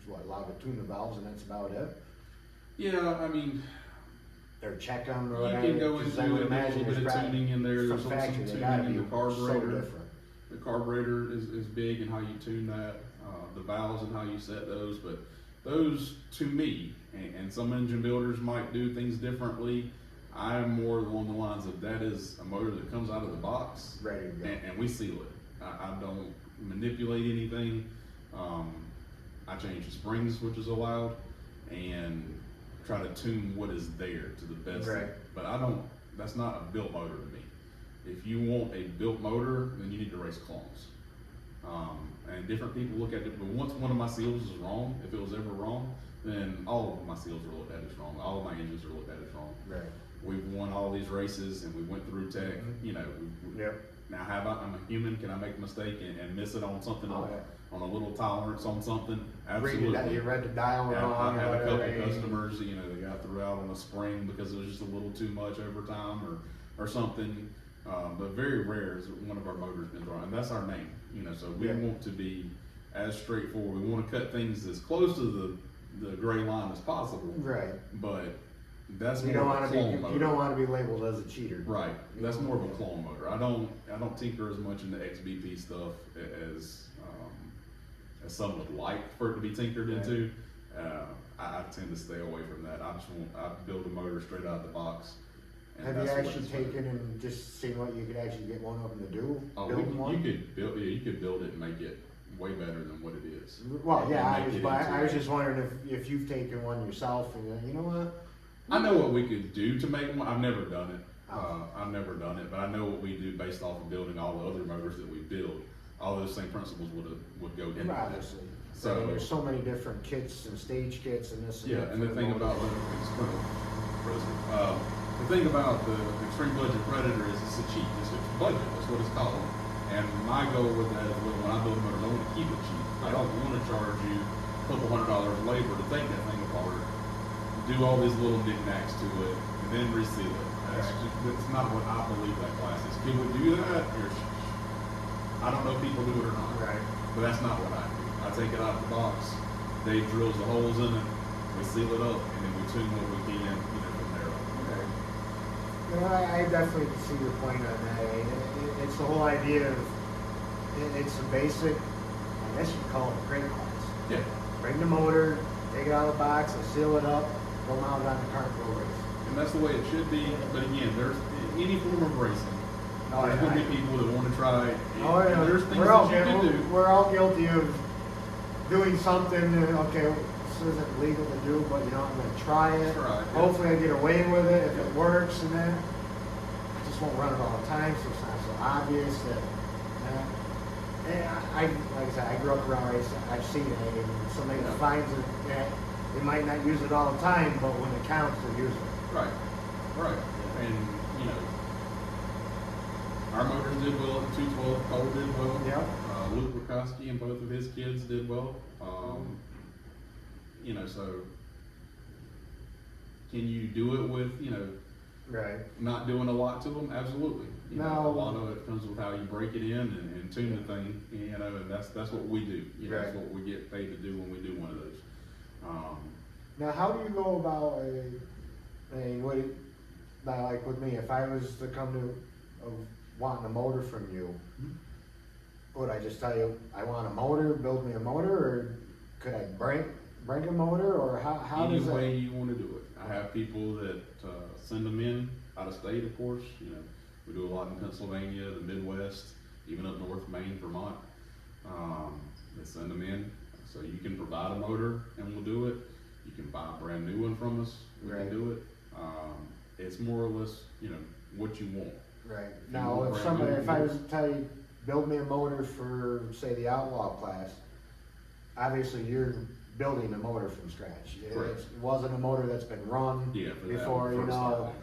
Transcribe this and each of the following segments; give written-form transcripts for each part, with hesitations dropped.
what, allowed to tune the valves and that's about it? Yeah, I mean, Or check them or you whatever? can go 'Cause into I would a imagine little bit it's of tuning in there. There's from also factory, some they gotta tuning in be the so carburetor. different. The carburetor is big and how you tune that, the valves and how you set those, but those, to me, and some engine builders might do things differently, I'm more along the lines of that is a motor that comes out of the box, Ready to go. and we seal it. I don't manipulate anything. I change the springs, which is allowed, and try to tune what is there to the best. Right. But that's not a built motor to me. If you want a built motor, then you need to race clones. And different people look at it, but once one of my seals is wrong, if it was ever wrong, then all of my seals are looked at as wrong. All of my engines are looked at as wrong. Right. We've won all these races and we went through tech, you know. Yep. Now, I'm a human, can I make a mistake and miss it on something, Oh, on a little tolerance on something? Absolutely. You read the dial Yeah, wrong. I've had a or couple whatever. customers, you know, they got threw out on a spring because it was just a little too much over time or something. But very rare is one of our motors been wrong, and that's our name, you know, so we Yeah. want to be as straightforward. We want to cut things as close to the gray line as possible. Right. But that's You more don't of a want clone to motor. be. You don't want to be labeled as a cheater. Right. That's more of a clone motor. I don't tinker as much into XBP stuff as some would like for it to be tinkered into. I tend to stay away from that. I build a motor straight out of the box. and Have you that's what actually it's for. taken and just seen what you could actually get one of them to do? Oh, Build one? you could build it and make it way better than what it is. Well, And yeah, I make was, it but into I was just wondering if you've taken one yourself and you know what? I know what we could do to make one. I've never done it. Oh. I've never done it, but I know what we do based off of building all the other motors that we build. All those same principles would go into that. Obviously. So- I mean, there's so many different kits and stage kits and this and Yeah, that. and the for thing motor. about the thing about the extreme budget Predator is it's a cheap. It's a budget. That's what it's called. And my goal with that is when I build a motor, I want to keep it cheap. I don't want to charge you a couple $100 labor to take that thing apart, do all these little knickknacks to it, and then reseal it. That's not what I believe that class is. People do that. I don't know if people do it or not. Right. But that's not what I do. I take it out of the box. Dave drills the holes in it. We seal it up, and then we tune what we can, you know, from there on. Okay. You know, I definitely see your point on that. It's the whole idea of, it's a basic, I guess you'd call it a crate class. Yeah. Bring the motor, take it out of the box, and seal it up, go mount it on the cart, go race. And that's the way it should be. But again, there's any form of racing. Oh, There's yeah. going to be people that want to try. Oh, yeah. And there's things We're all, that you can do. we're all guilty of doing something, okay, this isn't legal to do, but you know, I'm gonna try it. Try it, yeah. Hopefully I get away with it if it works, and then I just won't run it all the time, so it's not so obvious that, and I, like I said, I grew up around racing, I've seen it, and somebody Yeah. finds it, that they might not use it all the time, but when it counts, they use it. Right. Right. And, you know, our motors did well at 212. Cole did well. Yep. Luke Rakowski and both of his kids did well. You know, so can you do it with, you know, Right. not doing a lot to them? Absolutely. You know, No. a lot of it comes with how you break it in and tune the thing, you know, and that's what we do. You know, that's Right. what we get paid to do when we do one of those. Now, how do you go about, I mean, now, like with me, if I was to come to wanting a motor from you, would I just tell you, I want a motor, build me a motor, or could I break a motor, or how Any does that? way you want to do it. I have people that send them in out of state, of course. You know, we do a lot in Pennsylvania, the Midwest, even up north, Maine, Vermont. They send them in, so you can provide a motor, and we'll do it. You can buy a brand new one from us. We Right. can do it. It's more or less, you know, what you want. Right. you Now, want if brand somebody, new if I was motor. to tell you, build me a motor for, say, the Outlaw class, obviously you're building a motor from scratch. Correct. It wasn't a motor that's been run Yeah, for that before, one you first know. time.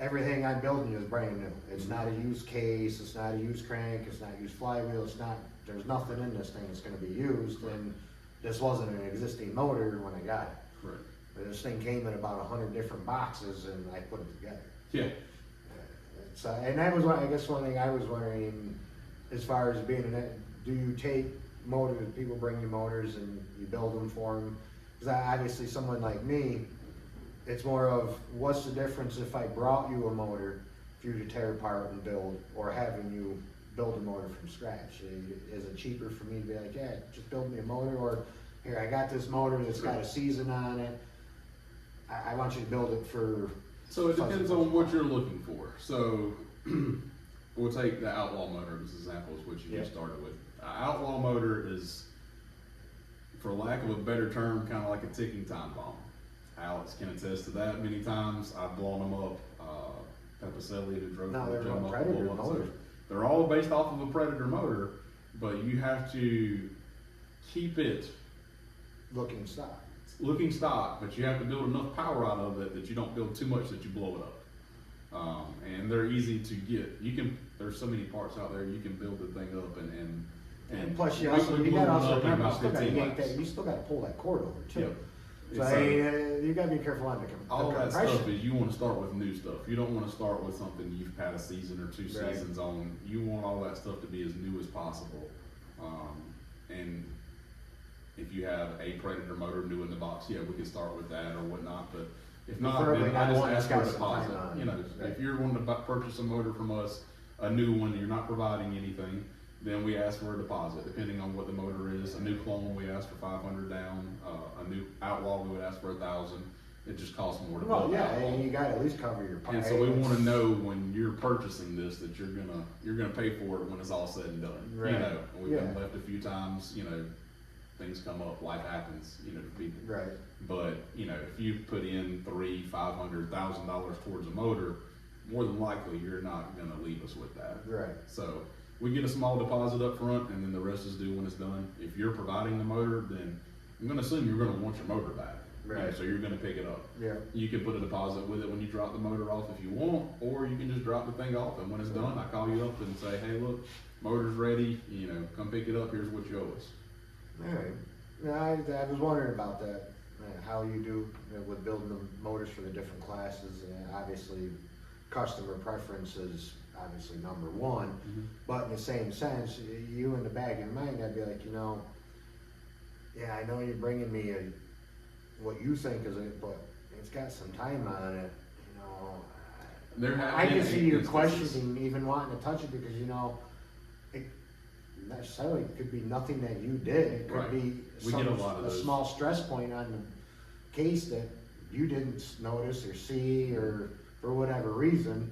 Everything I'm building is brand new. It's Mm-hmm. not a used case, it's not a used crank, it's not a used flywheel, it's not, there's nothing in this thing that's gonna be used, and this wasn't an existing motor when I got it. Correct. But this thing came in about 100 different boxes and I put it together. Yeah. So, and that was what, I guess one thing I was wondering, as far as being do you take motors, people bring you motors and you build them for them. Because obviously someone like me, it's more of, what's the difference if I brought you a motor for you to tear apart and build, or having you build a motor from scratch? Is it cheaper for me to be like, yeah, just build me a motor, or here, I got this motor that's got a season on it, I want you to build it for. So it depends on what you're looking for. So we'll take the Outlaw motor as examples, which you just started with. Outlaw motor is, for lack of a better term, kind of like a ticking time bomb. Alex can attest to that many times. I've blown them up. Pepicelli who drove No, they're them all up, Predator blew them up. motors. They're all based off of a Predator motor, but you have to keep it Looking stock. looking stock, but you have to build enough power out of it that you don't build too much that you blow it up. And they're easy to get. There's so many parts out there, you can build the thing up and plus you quickly gotta blow it also up in remember, about 15 laps. you still gotta pull that cord over too. Yep. So It's, you gotta be careful on the all that compression. stuff is, you want to start with new stuff. You don't want to start with something you've had a season or two Right. seasons on. You want all that stuff to be as new as possible. And if you have a Predator motor new in the box, yeah, we can start with that or whatnot. But if not, Preferably then not I just one ask that's for a got some time deposit. on it. You know, Right. if you're wanting to purchase a motor from us, a new one, you're not providing anything, then we ask for a deposit, depending on what the motor is. A new clone, we ask for 500 down. A new Outlaw, we would ask for 1,000. It just costs more to Well, build yeah, Outlaw. and you gotta at least cover your And parts. so we want to know when you're purchasing this that you're gonna pay for it when it's all said and done. Right. You know, we've been Yeah. left a few times. You know, things come up, life happens. You know, to people. Right. But you know, if you put in $300,000, $500,000 towards a motor, more than likely you're not gonna leave us with that. Right. So we get a small deposit up front, and then the rest is due when it's done. If you're providing the motor, then I'm gonna assume you're gonna want your motor back. Right. You know, so you're gonna pick it up. Yeah. You can put a deposit with it when you drop the motor off if you want, or you can just drop the thing off, and when it's done, I call you up and say, hey, look, motor's ready, you know, come pick it up, here's what you owe us. Alright. No, I was wondering about that, how you do with building the motors for the different classes. Obviously, customer preference is obviously number one, but in the same sense, you in the back of your mind, I'd be like, yeah, I know you're bringing me what you think is it, but it's got some time on it, There have I been can see you instances- questioning even wanting to touch it because it necessarily could be nothing that you did. It could Right. be We get a lot of those. small stress point on the case that you didn't notice or see, or for whatever reason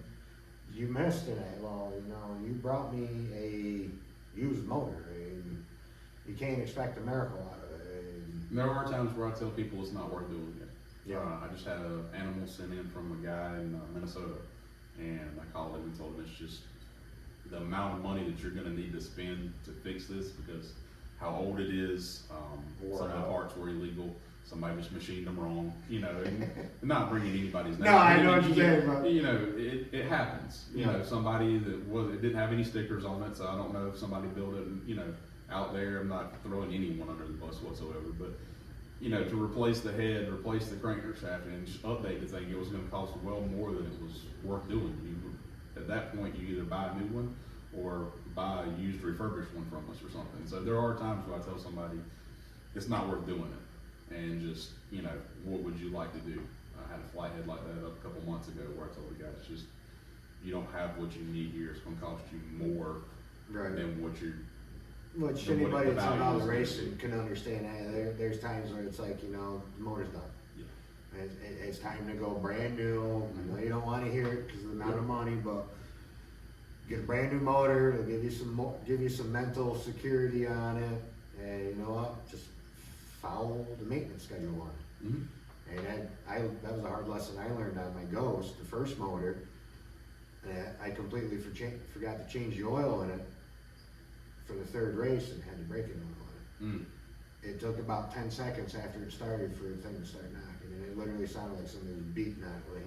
you missed it. Well, you brought me a used motor, and you can't expect a miracle out of it. And There are times where I tell people it's not worth doing it. Yeah. I just had an animal sent in from a guy in Minnesota, and I called him and told him it's just the amount of money that you're gonna need to spend to fix this, because how old it is, Wore some of the out. parts were illegal, somebody just machined them wrong, and not bringing anybody's name. No, I but know what mean, you're saying, but- it happens. Yeah. Somebody it didn't have any stickers on it, so I don't know if somebody built it, out there. I'm not throwing anyone under the bus whatsoever, but to replace the head, replace the crankshaft, and just update the thing, it was gonna cost well more than it was worth doing. At that point, you either buy a new one or buy a used refurbished one from us or something. So there are times where I tell somebody, it's not worth doing it, and just, what would you like to do? I had a flight head like that a couple months ago where I told the guy, it's just, you don't have what you need here, it's gonna cost you more than what you're. Which Then what anybody the that's value involved is in gonna racing be. can understand. There's times where it's like, the motor's done. Yeah. It's time to go brand new. I know you don't want to hear it because of the amount of money, but get a brand new motor. It'll give you some mental security on it, and you know what? Just follow the maintenance schedule on it. Mm-hmm. And that was a hard lesson I learned on my Ghost, the first motor. And I completely forgot to change the oil in it for the third race and had to break it oil on it. It took about 10 seconds after it started for the thing to start knocking, and it literally sounded like somebody was beating on it with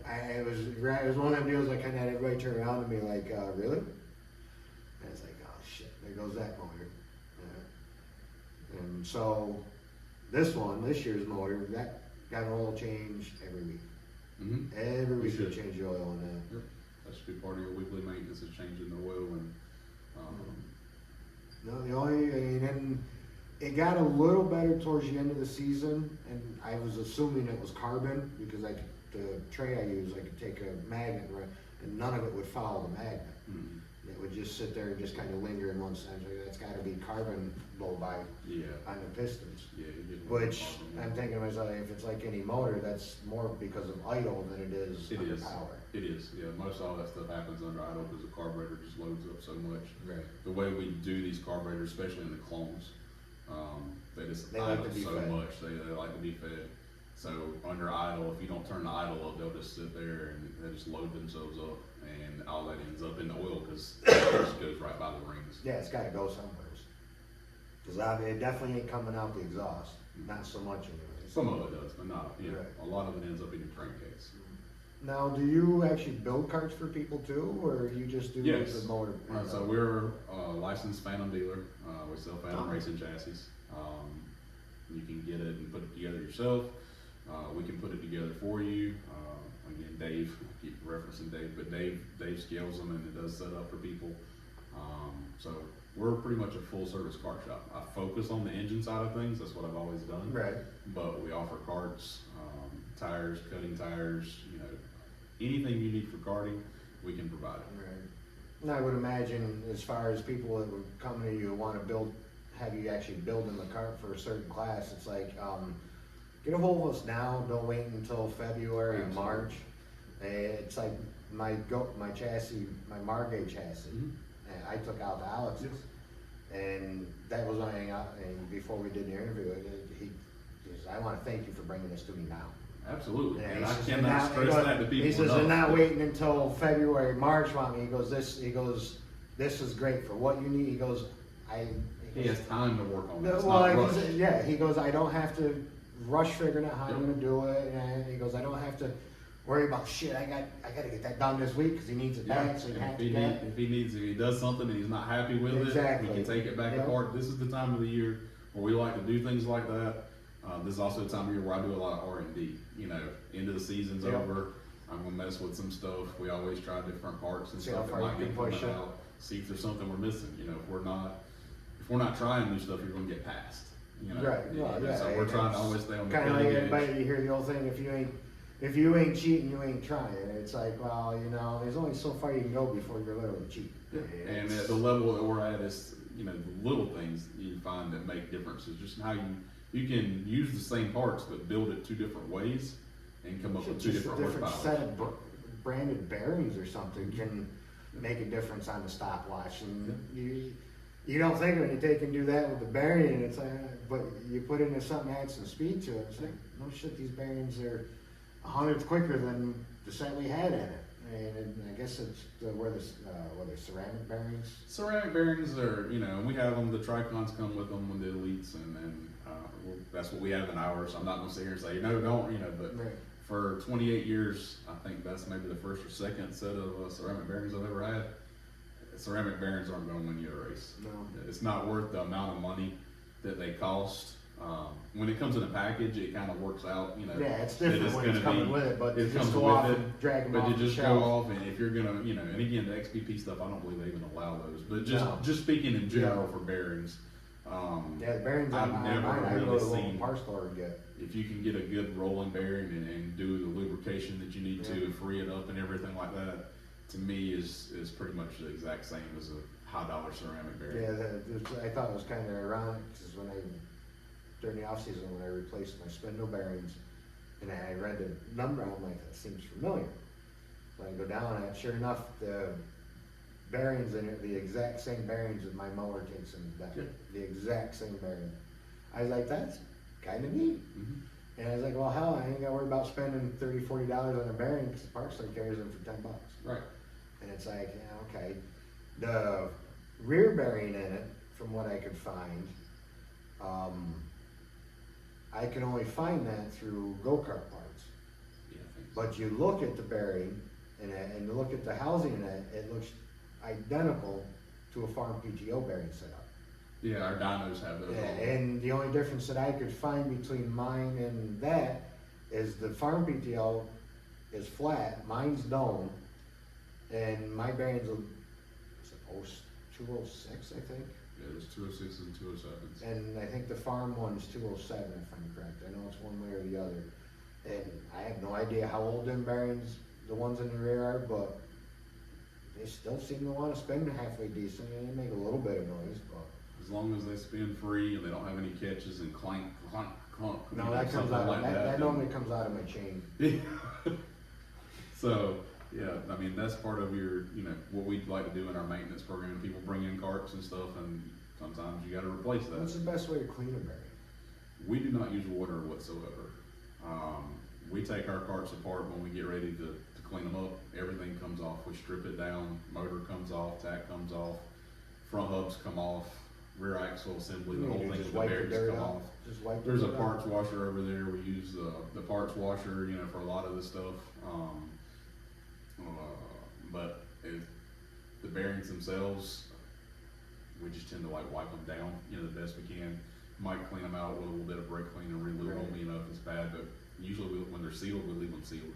a hammer. It was one of them deals I kind of had everybody turn around to me like, really? And I was like, oh shit, there goes that motor. And so this year's motor, that got an oil change every week. Mm-hmm. Every We week you should. change the oil on that. Yep. That should be part of your weekly maintenance, is changing the oil and No, the only, and it got a little better towards the end of the season, and I was assuming it was carbon, because the tray I use, I could take a magnet, right, and none of it would follow the magnet. Mhm. It would just sit there and just kind of linger in one side, so that's gotta be carbon blow by Yeah, on the pistons. yeah. you're getting Which, carbon. I'm thinking to myself, if it's like any motor, that's more because of idle than it is It under is. power. It is, yeah, most all that stuff happens under idle because the carburetor just loads up so much. Right. The way we do these carburetors, especially in the clones, they just They like idle to be so fed. much, they like to be fed. So under idle, if you don't turn the idle up, they'll just sit there and they just load themselves up, and all that ends up in the oil because it just goes right by the rings. Yeah, it's gotta go somewhere. Cause it definitely ain't coming out the exhaust, not so much anyways. Some of it does, but not, you know, Right. a lot of it ends up in your crankcase. Now, do you actually build carts for people too, or you just do Yes. the motor? Right, so we're a licensed Phantom dealer. We sell Phantom Oh. racing chassis. You can get it and put it together yourself. We can put it together for you. Again, Dave, I keep referencing Dave, but Dave scales them and it does set up for people. So we're pretty much a full service car shop. I focus on the engine side of things. That's what I've always done. Right. But we offer carts, tires, cutting tires, you know, anything you need for karting, we can provide it. Right. And I would imagine as far as people that would come to you wanna have you actually build them a cart for a certain class, it's like, get a hold of us now, don't wait until February, Absolutely. March. It's like my chassis, my Margay chassis, and I took out to Alex's. And that was only out, and before we did the interview, he says, I wanna thank you for bringing this to me now. Absolutely. And And he I says, cannot "And stress now-" that to people He says, enough. and not waiting until February, March, want me, he goes, this is great for what you need, he goes, He has time to work on it. No, It's well, not like, rushed. yeah, he goes, I don't have to rush figuring out how I'm Yep. gonna do it, and he goes, I don't have to worry about shit, I gotta get that done this week, cause he needs it Yeah, back, so he and has if to he get. if he does something and he's not happy with Exactly. it, we can take it back Yep. apart. This is the time of the year where we like to do things like that. This is also the time of year where I do a lot of R&D. You know, end of the season's Yep. over. I'm gonna mess with some stuff. We always try different parts and See how stuff that far you might can be coming push it. out. See if there's something we're missing. You know, if we're not trying new stuff, you're gonna get past. You know, Right, well, And yeah. so we're trying to always stay on the Kinda like cutting everybody, edge. you hear the old thing, if you ain't cheating, you ain't trying, it's like, well, you know, there's only so far you can go before you're literally cheating. And at the level that we're at is, you know, the little things you find that make differences, just how you can use the same parts but build it two different ways and come up with two Just a different different horsepower. set of branded bearings or something can make a difference on the stopwatch, and you don't think of it, you take and do that with the bearing, and it's like, but you put in something, add some speed to it, it's like, no shit, these bearings are 100th quicker than the set we had in it. And I guess it's where the ceramic bearings. Ceramic bearings are, you know, and we have them, the Tricons come with them with the Elites, and that's what we have in ours. I'm not gonna sit here and say, no, don't, you know, but Right. for 28 years, I think that's maybe the first or second set of ceramic bearings I've ever had. Ceramic bearings aren't gonna win you a race. No. It's not worth the amount of money that they cost. When it comes in a package, it kind of works out, you know. Yeah, it's that different when it's gonna coming with it, but it you just comes go with off it, and drag them But off you the just go shelf. off, and if you're gonna, you know, and again, the XPP stuff, I don't believe they even allow those. But No. just speaking in general Yeah. for bearings, Yeah, the bearings I've on never mine, I go really to the local seen- parts store and get. if you can get a good rolling bearing and do the lubrication that you need to Yeah. and free it up and everything like that, to me is pretty much the exact same as a high dollar ceramic bearing. Yeah, I thought it was kind of ironic, because during the off season, when I replaced my spindle bearings, and I read the number, I'm like, that seems familiar. So I go down, and sure enough, the bearings in it, the exact same bearings that my mower takes in that, Yeah. the exact same bearing. I was like, that's kind of neat. Mhm. And I was like, well, hell, I ain't gotta worry about spending $30, $40 on a bearing, because the parts store carries them for $10. Right. And it's like, yeah, okay. The rear bearing in it, from what I could find, I can only find that through go-kart parts. Yeah, I think so. But you look at the bearing and you look at the housing in it, it looks identical to a farm PTO bearing setup. Yeah, our dynos have those. And the only difference that I could find between mine and that is the farm PTO is flat, mine's dome, and my bearings are, is it 206, I think? Yeah, there's 206s and 207s. And I think the farm one's 207 if I'm correct. I know it's one way or the other. And I have no idea how old them bearings, the ones in the rear are, but they still seem to want to spin halfway decent, and they make a little bit of noise, but. As long as they spin free and they don't have any catches and clank, clunk, clunk. No, you know, that comes something out, like that then- normally comes out of my chain. So, yeah, I mean, that's part of your, you know, what we'd like to do in our maintenance program. People bring in carts and stuff, and sometimes you gotta replace What's that. the best way to clean a bearing? We do not use water whatsoever. We take our carts apart when we get ready to clean them up. Everything comes off. We strip it down, motor comes off, tack comes off, front hubs come off, rear axle assembly, the whole You thing, just the wipe the bearings dirt come out? off. Just wipe the There's a dirt out? parts washer over there. We use the parts washer, you know, for a lot of this stuff. But the bearings themselves, we just tend to like wipe them down, you know, the best we can. Might clean them out with a little bit of brake clean and re-lube them, Right. you know, if it's bad. But usually when they're sealed, we leave them sealed.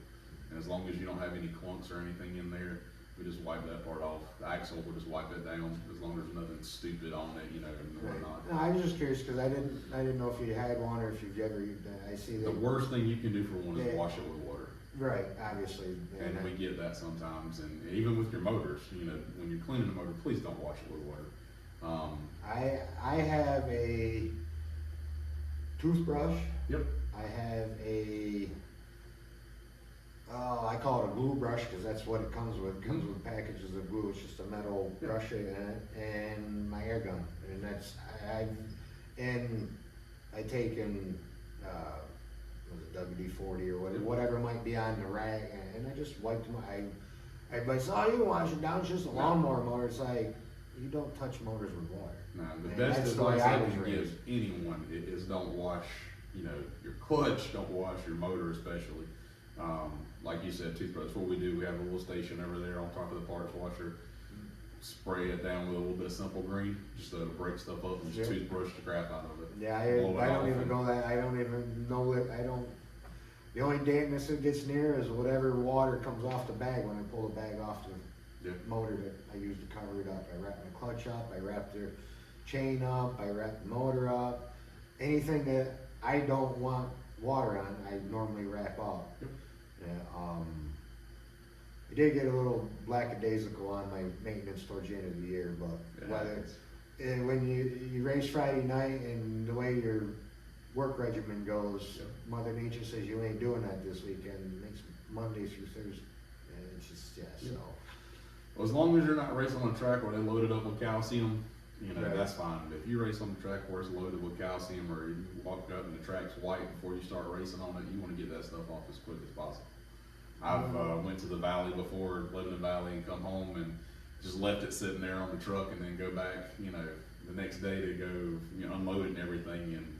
And as long as you don't have any clunks or anything in there, we just wipe that part off. The axle, we'll just wipe it down as long as there's nothing stupid on it, you know, and Right. whatnot. No, I was just curious, cause I didn't know if you had one or if you've ever, I see The that. worst thing you can do for one is Yeah. wash it with water. Right, obviously. And we get that sometimes, and even with your motors, you know, when you're cleaning a motor, please don't wash it with water. I have a toothbrush. Yep. I have I call it a glue brush because that's what it comes with. It comes with packages of glue. It's just a metal Yeah. brush in it, and my air gun. And that's I take in was it WD-40 or whatever might be on the rag, and I just wiped them. Everybody says, "Oh, you can wash it down. It's just a lawnmower motor." It's like you don't touch motors with water. No, the And best that's the way advice I I was can raised. give anyone is don't wash, you know, your clutch, don't wash your motor especially. Like you said, toothbrush, that's what we do. We have a little station over there on top of the parts washer. Spray it down with a little bit of simple green, just to break stuff up and just Yeah. toothbrush the crap out of it. Yeah, Blow it I don't off even and- go that, I don't even know it, the only dampness it gets near is whatever water comes off the bag when I pull the bag off the Yeah. motor that I use to cover it up. I wrap my clutch up, I wrap the chain up, I wrap the motor up. Anything that I don't want water on, I normally wrap up. Yep. Yeah, I did get a little lackadaisical on my maintenance towards the end of the year, but It whether happens. and when you race Friday night and the way your work regimen goes, Yep. Mother Nature says you ain't doing that this weekend. It makes Monday through Thursday, and it's just Yep. so. Well, as long as you're not racing on a track where they load it up with calcium, you know, Right. that's fine. But if you race on the track where it's loaded with calcium, or you walk up and the track's white before you start racing on it, you want to get that stuff off as quick as possible. I've went to the valley before, lived in the valley, and come home and just left it sitting there on the truck, and then go back, you know, the next day to go, you know, unload it and everything, and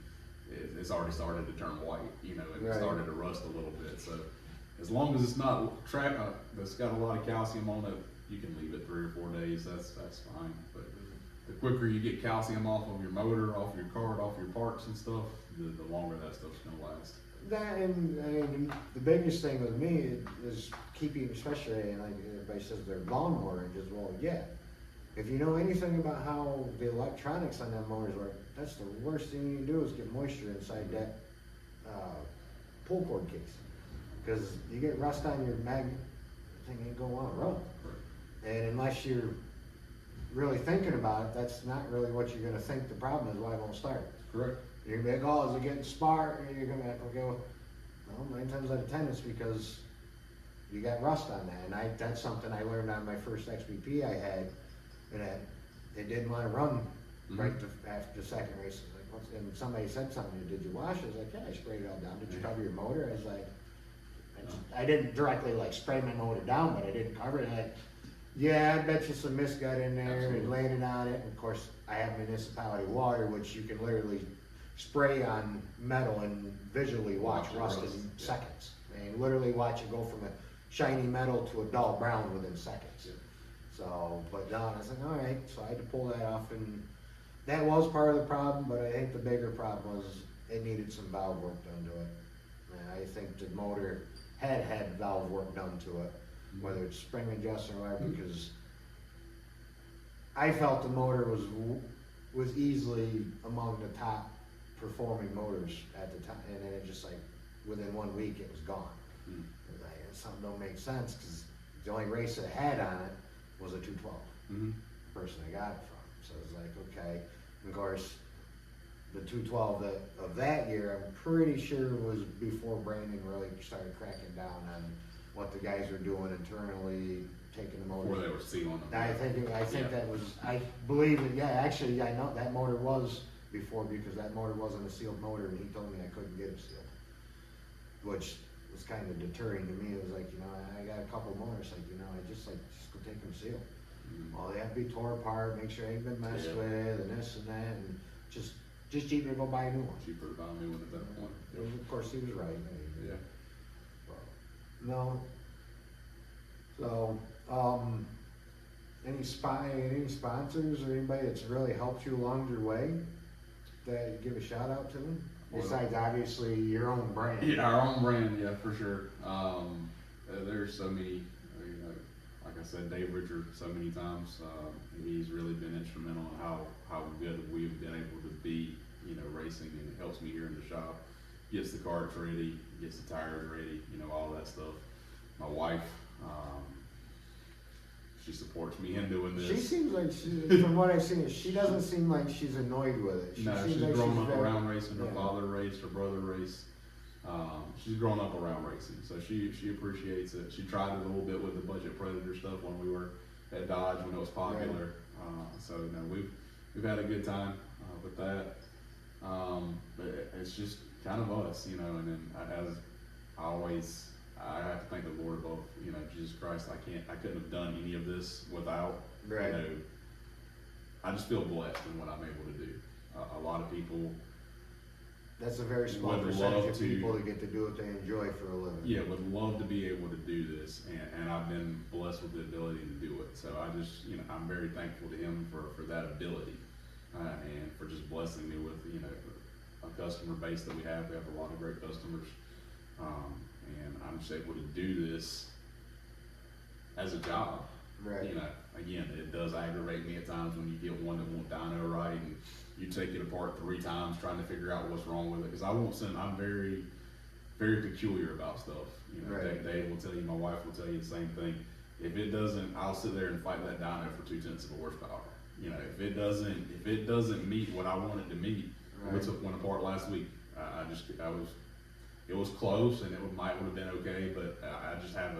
it's already started to turn white, you know, and it Right. started to rust a little bit. So as long as it's not track that's got a lot of calcium on it, you can leave it 3 or 4 days. That's fine. But the quicker you get calcium off of your motor, off your cart, off your parts and stuff, the longer that stuff's gonna last. That and I mean the biggest thing with me is keeping, especially like everybody says they're lawnmower engines. Well, yeah. If you know anything about how the electronics on them motors work, that's the worst thing you can do is get moisture inside that pull cord case. Because you get rust on your magnet, the thing ain't gonna wanna run. Correct. And unless you're really thinking about it, that's not really what you're gonna think the problem is, why it won't start. Correct. You're gonna be like, oh, is it getting spark? And you're gonna be like, okay, well, 9 times out of 10 it's because you got rust on that. And that's something I learned on my first XBP I had, and it didn't wanna run right after the second race. And somebody said something, did you wash it? I was like, yeah, I sprayed it all down. Did you cover your motor? I was like, I didn't directly like spray my motor down, but I didn't cover it. Like, yeah, I bet you some mist got in there Absolutely. and landed on it. And of course, I have municipality water, which you can literally spray on metal and visually watch Watch it rust rust, in yeah. seconds. And literally watch it go from a shiny metal to a dull brown within seconds. Yeah. So, but no, I was like, all right, so I had to pull that off, and that was part of the problem, but I think the bigger problem was it needed some valve work done to it. And I think the motor had valve work done to it, whether it's spring adjustment or whatever, because I felt the motor was easily among the top performing motors at the time, and then it just like, within 1 week, it was gone. Mm. It was like, something don't make sense, cause the only race it had on it was a 212. Mm-hmm. Person I got it from, so it was like, okay, and of course, the 212 of that year, I'm pretty sure was before Brandon really started cracking down on what the guys were doing internally, taking the motor. Before they were sealing them. I think Yeah. that was, I believe it, yeah, actually, I know that motor was before, because that motor wasn't a sealed motor, and he told me I couldn't get it sealed. Which was kind of deterring to me, it was like, I got a couple motors, like, I just go take them sealed. Mm-hmm. Well, they have to be tore apart, make sure it ain't been messed Yeah. with, and this and that, and just cheaper to go buy a new one. Cheaper to buy a new one at that point. And of course, he was right. Yeah. No. So, any sponsors or anybody that's really helped you along your way that you give a shout out to them? Well, Besides, obviously, your own brand. Yeah, our own brand, yeah, for sure. There's so many, like I said, Dave Richard so many times. He's really been instrumental in how good we've been able to be, racing, and it helps me here in the shop. Gets the carts ready, gets the tires ready, all that stuff. My wife, she supports me in doing this. She seems like from what I've seen, she doesn't seem like she's annoyed with it. No, seems she's like grown up very- around racing. Her yeah. father raced, her brother raced. She's grown up around racing, so she appreciates it. She tried it a little bit with the Budget Predator stuff when we were at Dodge when it was popular. So no, we've had a good time with that. But it's just kind of us, and then as I always, I have to thank the Lord above, Jesus Christ. I couldn't have done any of this without. Right. I just feel blessed in what I'm able to do. A lot of people. That's a very small Would percentage love of to- people that get to do what they enjoy for a living. Yeah, would love to be able to do this, and I've been blessed with the ability to do it. So I just, I'm very thankful to him for that ability, and for just blessing me with, a customer base that we have. We have a lot of great customers, and I'm just able to do this as a job. Right. Again, it does aggravate me at times when you get one that won't dyno right, and you take it apart 3 times trying to figure out what's wrong with it. Because I'm very, very peculiar about stuff. Right. Dave will tell you, my wife will tell you the same thing. If it doesn't, I'll sit there and fight that dyno for 0.2 of a horsepower. If it doesn't meet what I want it to meet, we Right. took one apart last week. It was close, and might have been okay, but I just have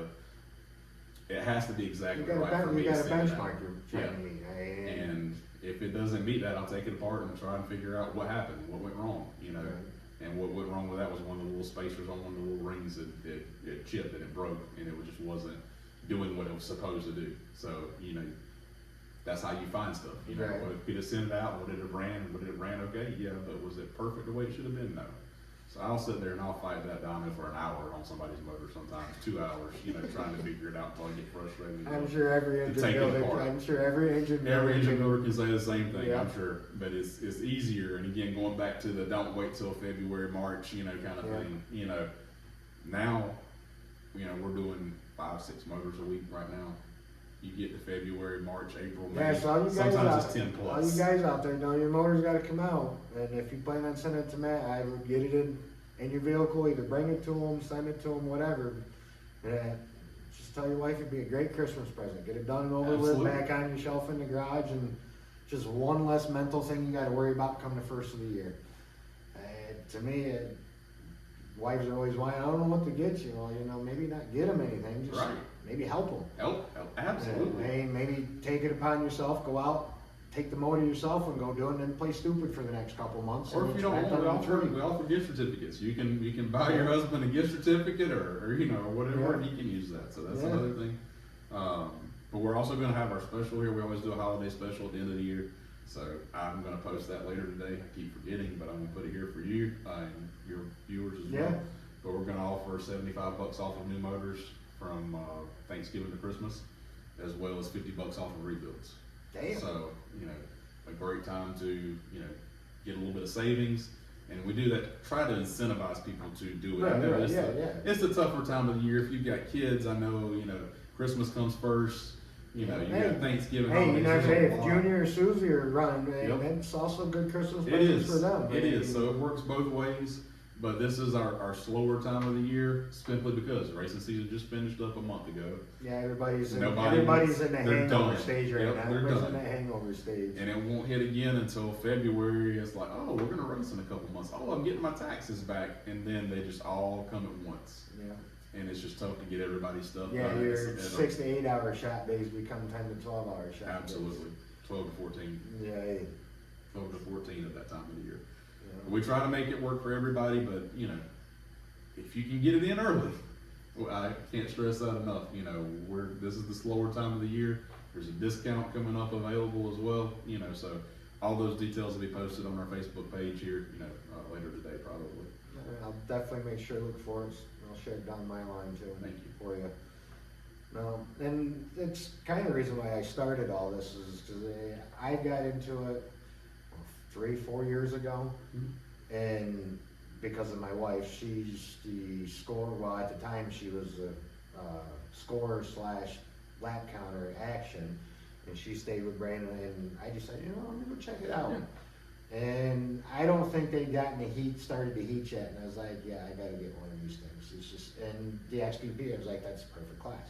it has to be exactly right for me You to got a send it out. benchmark you're trying to meet. And if it doesn't meet that, I'll take it apart and try and figure out what happened, what went wrong, Right. And what went wrong with that was one of the little spacers on one of the little rings that it chipped and it broke, and it just wasn't doing what it was supposed to do. So, that's how you find stuff. Right. Well, could it send it out? Would it have ran okay? Yeah, but was it perfect the way it should have been? No. So I'll sit there and I'll fight that dyno for an hour on somebody's motor, sometimes 2 hours, trying to figure it out until I get frustrated. I'm sure every engine take it builder, apart. I'm sure every engine builder can say the same thing, Yeah. I'm sure, but it's easier. And again, going back to the don't wait till February, March, kind of Yeah. thing. Now, we're doing 5-6 motors a week right now. You get to February, March, April, May. Yeah, so all you guys Sometimes out, it's 10 all plus. you guys out there know your motor's gotta come out, and if you plan on sending it to Matt, I would get it in your vehicle, either bring it to him, send it to him, whatever. Just tell your wife it'd be a great Christmas present, get it done and over with, Absolutely. back on your shelf in the garage, and just one less mental thing you gotta worry about come the first of the year. To me, wives are always whining, I don't know what to get you, well, maybe not get them anything, just Right. maybe help them. Help, absolutely. Hey, maybe take it upon yourself, go out, take the motor yourself and go do it, and then play stupid for the next couple months. Or and if you don't expect want, them to we offer gift certificates. You can buy your husband a gift certificate or whatever, and he can use that. So that's Yeah. another thing. But we're also going to have our special here. We always do a holiday special at the end of the year. So I'm going to post that later today. I keep forgetting, but I'm going to put it here for you and your viewers as Yeah. well. But we're going to offer $75 off of new motors from Thanksgiving to Christmas, as well as $50 off of rebuilds. Damn. So, a great time to, get a little bit of savings. And we do that, try to incentivize people to do it. I know it's the tougher time of the year. If you've got kids, I know, Christmas comes first. You know, you Hey, got Thanksgiving. Hey, you holidays, never there's say a if lot. Junior or Susie are running, Yep. it's also a good Christmas It present is. for them. It is. So it works both ways. But this is our slower time of the year, simply because racing season just finished up a month ago. Yeah, everybody's in the They're hangover done. stage right Yep, now. they're Everybody's done. in that hangover stage. And it won't hit again until February. It's like, oh, we're gonna race in a couple months. Oh, I'm getting my taxes back, and then they just all come at once. Yeah. And it's just tough to get everybody's stuff Yeah, done. your It's- 6 to 8 hour shot days become 10 to 12-hour shot Absolutely, 12 to 14, days. Yeah, hey, 12 to 14 at that time of the year. yeah. We try to make it work for everybody, but you know, if you can get it in early, well, I can't stress that enough. You know, this is the slower time of the year. There's a discount coming up available as well. You know, so all those details will be posted on our Facebook page here. You know, later today probably. I'll definitely make sure to look for it. I'll share it down my line too. Thank you. For you. No, and it's kind of the reason why I started all this is because I got into it 3-4 years ago, and because of my wife, she's the scorer. Well, at the time she was a scorer / lap counter action, and she stayed with Brandon. And I decided, I'm gonna go check it out. Yeah. And I don't think they got started the heat yet. And I was like, yeah, I gotta get one of these things. It's just, and the XPP, I was like, that's a perfect class.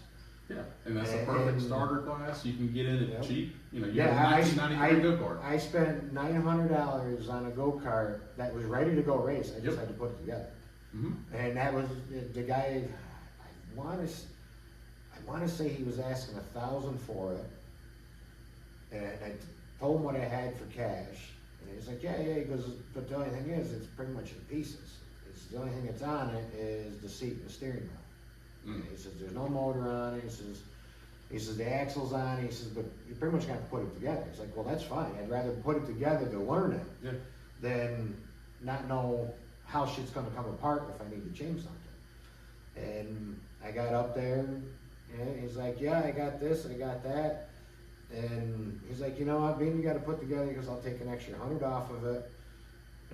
Yeah, and that's a perfect starter class. You can get in it Yep. cheap. You know, you Yeah, have a 1993 go-kart. I spent $900 on a go-kart that was ready to go race. I just Yep. had to put it together. Mm-hmm. And that was the guy. I want to say he was asking $1,000 for it, and I told him what I had for cash, and he's like, yeah. He goes, but the only thing is, it's pretty much in pieces. It's the only thing that's on it is the seat and the steering wheel. He says there's no motor on it. He says the axle's on it. He says, but you pretty much got to put it together. It's like, well, that's fine. I'd rather put it together to learn it Yeah. than not know how shit's gonna come apart if I need to change something. And I got up there, and he's like, yeah, I got this, I got that. And he's like, you know what, being you got to put together, because I'll take an extra 100 off of it.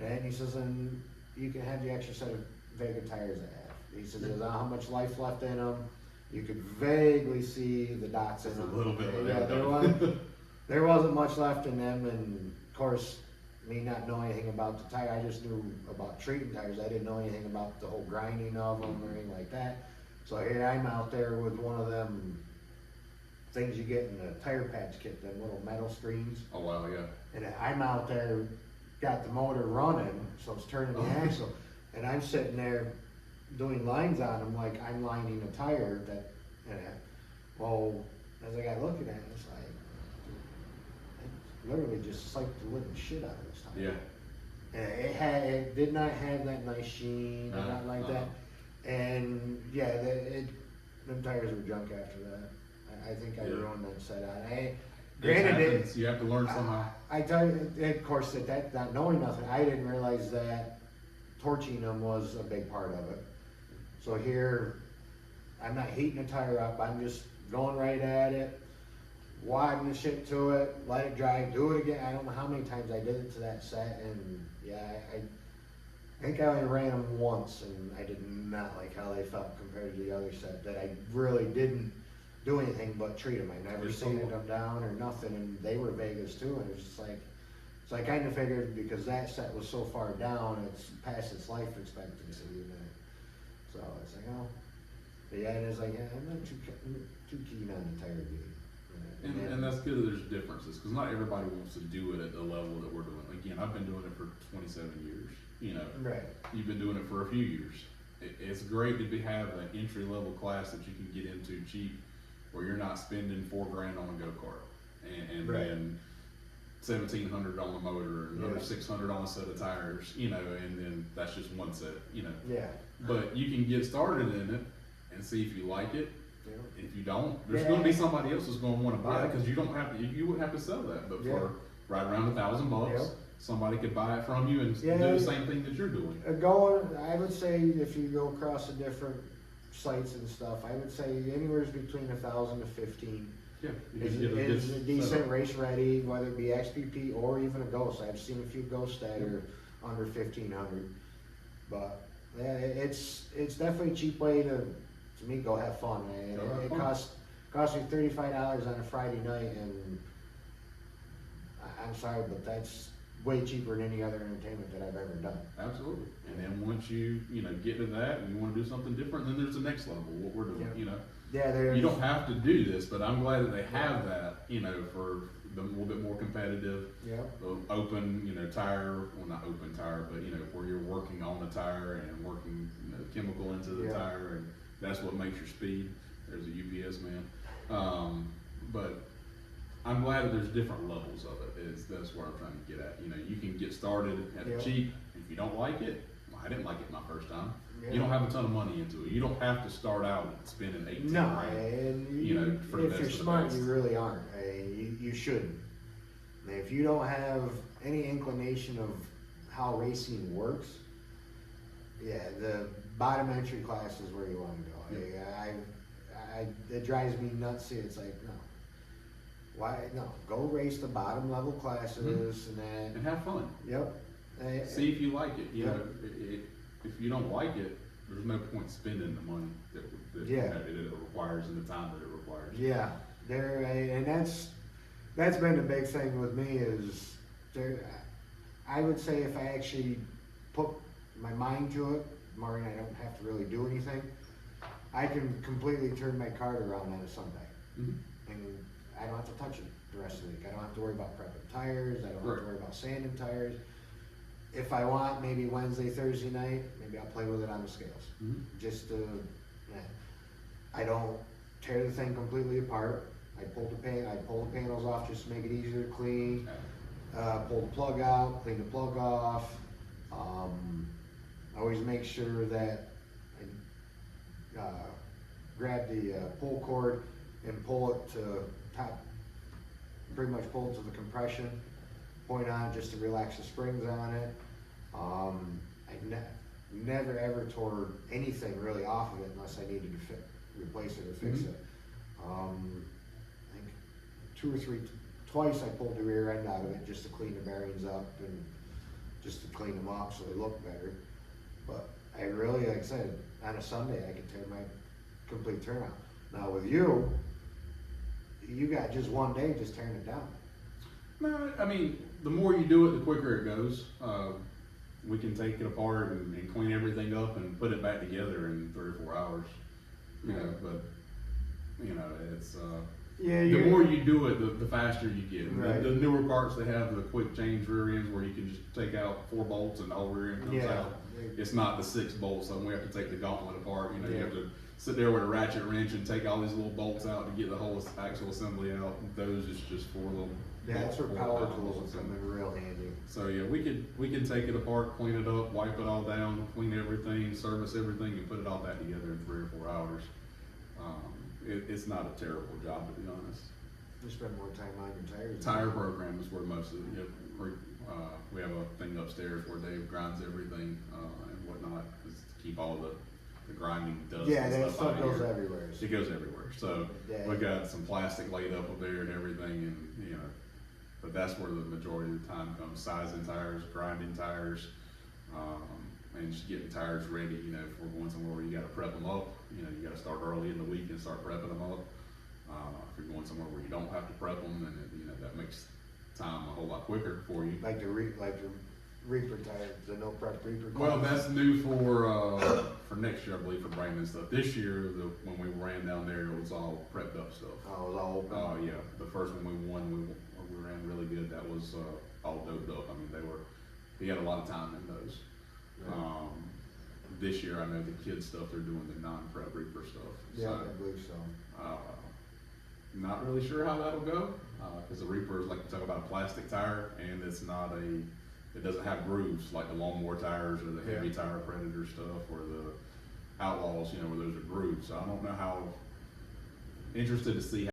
And he says, and you can have the extra set of Vega tires I have. He says, there's not how much life left in them. You could vaguely see the dots in Just a them. little bit. Yeah, there wasn't much left in them, and of course, me not knowing anything about the tire, I just knew about treating tires. I didn't know anything about the whole grinding of them or anything like that. So here I'm out there with one of them things you get in the tire patch kit, them little metal screens. Oh wow, yeah. And I'm out there, got the motor running, so it's turning the axle, and I'm sitting there doing lines on them like I'm lining a tire that, well, as I got looking at it, it's like, it literally just sucked the living shit out of this tire. Yeah. And it did not have that nice sheen, or not like that. And yeah, them tires were junk after that. I think I Yeah. ruined that set out. It Granted, happens. You have to learn somehow. I tell you, of course, that not knowing nothing, I didn't realize that torching them was a big part of it. So here, I'm not heating the tire up, I'm just going right at it, wadding the shit to it, let it dry, do it again. I don't know how many times I did it to that set, and yeah, I think I only ran them once, and I did not like how they felt compared to the other set that I really didn't do anything but treat them. I never Just sanded them down or nothing, and they were Vegas too, and it was just like, so I kind of figured because that set was so far down, it's past its life expectancy, so it's like, oh, but yeah, it is like, yeah, I'm not too keen on the tire game. And that's good that there's differences, because not everybody wants to do it at the level that we're doing. Again, I've been doing it for 27 years. You know, Right. You've been doing it for a few years. It's great to have an entry level class that you can get into cheap, where you're not spending $4,000 on a go kart and Right. then $1,700 on the motor, and another Yeah. $600 on a set of tires. You know, and then that's just one set. You know, Yeah. but you can get started in it and see if you like it. Yeah. If you don't, there's Yeah. going to be somebody else who's going to want to buy it, Yeah. because you don't have to. You wouldn't have to sell that, but Yeah. for right around $1,000, Yeah. somebody could buy it from you and Yeah. do the same thing that you're doing. I would say if you go across the different sites and stuff, I would say anywhere between 1,000 to 15 Yeah, you is can get a good a decent setup. race ready, whether it be XPP or even a Ghost. I've seen a few Ghosts that are under 1,500, but yeah, it's definitely a cheap way to me go have fun. Go have It fun. costs me $35 on a Friday night, and I'm sorry, but that's way cheaper than any other entertainment that I've ever done. Absolutely. And then once you get to that and you want to do something different, then there's the next level, what we're doing, Yeah. you know. Yeah, there's. You don't have to do this, but I'm glad that they have that, for the little bit more competitive, Yep. open, tire, well, not open tire, but, where you're working on the tire and working, chemical into the Yeah. tire, and that's what makes your speed. There's a UPS man. But I'm glad that there's different levels of it, that's what I'm trying to get at. You can get started at Yeah. a cheap. If you don't like it, well, I didn't like it my first time. Yeah. You don't have a ton of money into it. You don't have to start out spending 18 No, grand. and for the if best you're of the smart, best. you really aren't. You shouldn't. And if you don't have any inclination of how racing works, yeah, the bottom entry class is where you want to go. It drives me nuts. It's like, no. Why? No, go race the bottom level classes and then. And have fun. Yep. See if you like it. Yeah. If you don't like it, there's no point spending the money that Yeah. it requires and the time that it requires. Yeah, and that's been the big thing with me is I would say if I actually put my mind to it, Maureen, I don't have to really do anything. I can completely turn my cart around on a Sunday, Mhm. and I don't have to touch it the rest of the week. I don't have to worry about prepping tires. I don't have Right. to worry about sanding tires. If I want, maybe Wednesday, Thursday night, maybe I'll play with it on the scales. Mhm. Just yeah. I don't tear the thing completely apart. I pull the panels off just to make it easier to clean. Pull the plug out, clean the plug off. I always make sure that I grab the pull cord and pull it to top, pretty much pull it to the compression point on it just to relax the springs on it. Never ever tore anything really off of it unless I needed to replace it or fix Mhm. it. I think twice I pulled the rear end out of it just to clean the bearings up and just to clean them up so they look better. But I really, like I said, on a Sunday I could tear my complete turnout. Now with you got just one day just tearing it down. No, I mean, the more you do it, the quicker it goes. We can take it apart and clean everything up and put it back together in 3 or 4 hours. But it's Yeah, the more you do it, the faster you get. Right. The newer parts, they have the quick change rear ends where you can just take out 4 bolts and the whole rear end comes Yeah. out. It's not the 6 bolts, so we have to take the gauntlet apart. You Yeah. have to sit there with a ratchet wrench and take all these little bolts out to get the whole actual assembly out. Those is just 4 little. Yeah, that's where bolts, power 4 tools bolts, will come in real handy. So yeah, we can take it apart, clean it up, wipe it all down, clean everything, service everything, and put it all back together in 3 or 4 hours. It's not a terrible job, to be honest. You spend more time on your tires. Tire program is where most of it. We have a thing upstairs where Dave grinds everything and whatnot, just to keep all the grinding dust. Yeah, and that stuff out stuff of goes here. everywhere. It goes everywhere. So Yeah. we got some plastic laid up there and everything, and but that's where the majority of the time comes: sizing tires, grinding tires, and just getting tires ready. If we're going somewhere where you got to prep them up, you got to start early in the week and start prepping them up. If you're going somewhere where you don't have to prep them, then that makes time a whole lot quicker for you. Like the Reaper tire, the no prep Reaper. Well, that's new for next year, I believe, for Brandon stuff. This year, when we ran down there, it was all prepped up stuff. Oh, it was all open. Oh yeah, the first one we won, we ran really good. That was all doped up. I mean, he had a lot of time in those. Yeah. This year, I know the kids stuff, they're doing the non-prep Reaper stuff. Yeah, So, I believe so. not really sure how that'll go, because the Reaper is, like you talk about, a plastic tire, and it doesn't have grooves like the lawnmower tires or the heavy tire Predator stuff or the Outlaws, where those are grooves. So I don't know how, interested to see